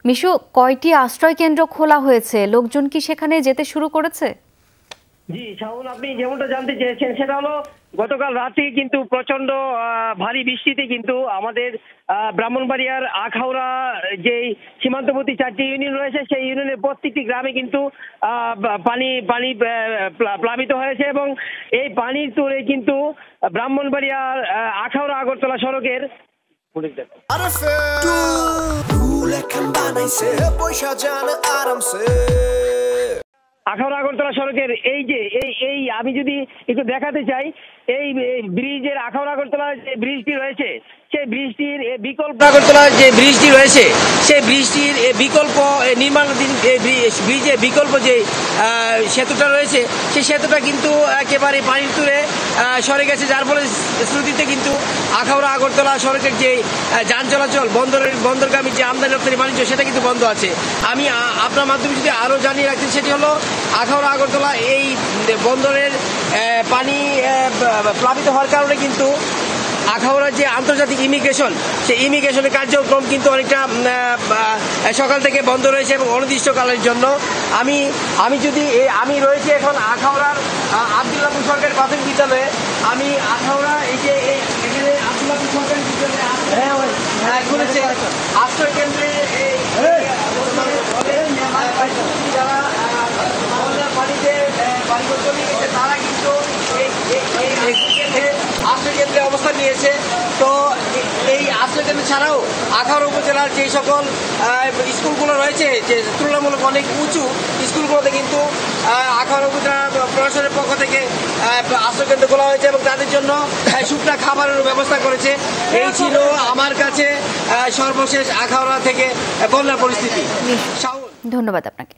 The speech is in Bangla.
মিশু, কয়টি আশ্রয় কেন্দ্র খোলা হয়েছে? লোকজন কি সেখানে যেতে শুরু করেছে? জি শাওন, আপনি যেমনটা জানতে চেয়েছেন সেটা হলো গতকাল রাতে কিন্তু প্রচন্ড ভারী বৃষ্টিতে কিন্তু আমাদের ব্রাহ্মণবাড়িয়ার আখাউড়া যে সীমান্তবর্তী 4টি ইউনিয়ন রয়েছে সেই ইউনিয়নের প্রত্যেকটি গ্রামে কিন্তু পানি পানি প্লাবিত হয়েছে এবং এই পানির তোড়ে কিন্তু ব্রাহ্মণবাড়িয়ার আখাউড়া আগরতলা সড়কের আখাউড়া আগরতলা সড়কের এই যে এই আমি যদি একটু দেখাতে চাই, এই ব্রিজের আখাউড়া আগরতলা যে ব্রিজটি রয়েছে সেই ব্রিজটির বিকল্প আগরতলা যে ব্রিজটি রয়েছে সেই ব্রিজটির বিকল্প নির্মাণাধীন ব্রিজের বিকল্প যে সেতুটা রয়েছে সেই সেতুটা কিন্তু একেবারে পানির তুলে সরে গেছে, যার ফলে শ্রুতিতে কিন্তু আখাউড়া আগরতলা সড়কের যে যান চলাচল বন্দরগামী যে আমদানি রপ্তানি বাণিজ্য সেটা কিন্তু বন্ধ আছে। আমি আপনার মাধ্যমে যদি আরো জানিয়ে রাখছি সেটি হলো আখাউড়া আগরতলা এই বন্দরের পানি প্লাবিত হওয়ার কারণে কিন্তু আখাউড়ার যে আন্তর্জাতিক ইমিগ্রেশন সেই ইমিগ্রেশনের কার্যক্রম কিন্তু অনেকটা সকাল থেকে বন্ধ রয়েছে এবং অনির্দিষ্টকালের জন্য। আমি রয়েছি এখন আখাউড়ার আব্দুল্লাহপুর সরকারি প্রাথমিক বিদ্যালয়ে। আমি আখাউড়া এই যে এখানে আব্দুল্লাহপুর সরকারি বিদ্যালয়ে খুলেছে আশ্রয় কেন্দ্রে যারা পানিতে তারা কিন্তু আশ্রয় কেন্দ্রে অবস্থান নিয়েছে। তো এই আশ্রয় কেন্দ্র ছাড়াও আখাউড়া উপজেলার যে সকল স্কুলগুলো রয়েছে যে তুলনামূলক অনেক উঁচু স্কুলগুলোতে কিন্তু আখাউড়া উপজেলা প্রশাসনের পক্ষ থেকে আশ্রয় কেন্দ্র খোলা হয়েছে এবং তাদের জন্য শুকনা খাবারের ব্যবস্থা করেছে। এই ছিল আমার কাছে সর্বশেষ আখাউড়া থেকে বন্যার পরিস্থিতি। ধন্যবাদ আপনাকে।